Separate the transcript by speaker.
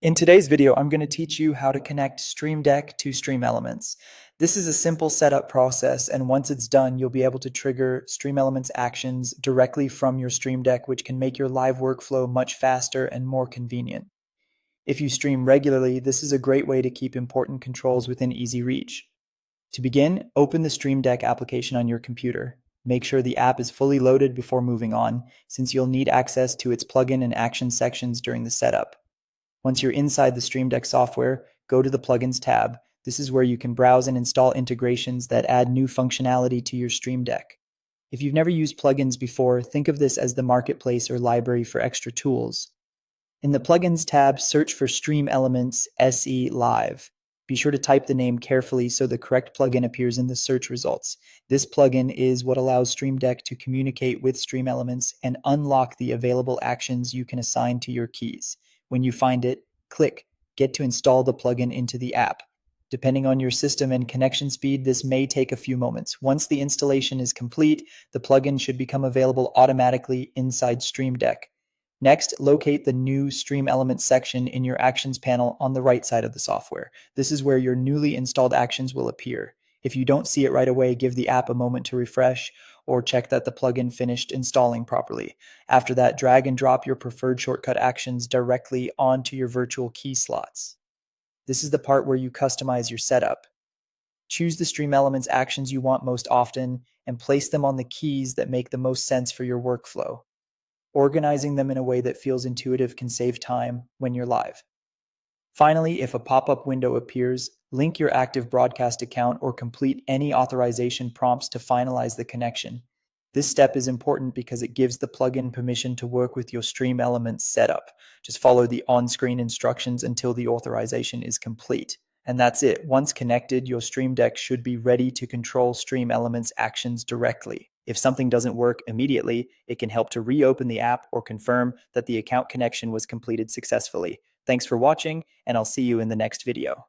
Speaker 1: In today's video, I'm going to teach you how to connect Stream Deck to StreamElements. This is a simple setup process, and once it's done, you'll be able to trigger StreamElements actions directly from your Stream Deck, which can make your live workflow much faster and more convenient. If you stream regularly, this is a great way to keep important controls within easy reach. To begin, open the Stream Deck application on your computer. Make sure the app is fully loaded before moving on, since you'll need access to its plugin and action sections during the setup. Once you're inside the Stream Deck software, go to the Plugins tab. This is where you can browse and install integrations that add new functionality to your Stream Deck. If you've never used plugins before, think of this as the marketplace or library for extra tools. In the Plugins tab, search for StreamElements SE Live. Be sure to type the name carefully so the correct plugin appears in the search results. This plugin is what allows Stream Deck to communicate with StreamElements and unlock the available actions you can assign to your keys. When you find it, click Get to install the plugin into the app. Depending on your system and connection speed, this may take a few moments. Once the installation is complete, the plugin should become available automatically inside Stream Deck. Next, locate the new StreamElements section in your Actions panel on the right side of the software. This is where your newly installed actions will appear. If you don't see it right away, give the app a moment to refresh or check that the plugin finished installing properly. After that, drag and drop your preferred shortcut actions directly onto your virtual key slots. This is the part where you customize your setup. Choose the StreamElements actions you want most often and place them on the keys that make the most sense for your workflow. Organizing them in a way that feels intuitive can save time when you're live. Finally, if a pop-up window appears, link your active broadcast account or complete any authorization prompts to finalize the connection. This step is important because it gives the plugin permission to work with your StreamElements setup. Just follow the on-screen instructions until the authorization is complete. And that's it. Once connected, your Stream Deck should be ready to control StreamElements actions directly. If something doesn't work immediately, it can help to reopen the app or confirm that the account connection was completed successfully. Thanks for watching, and I'll see you in the next video.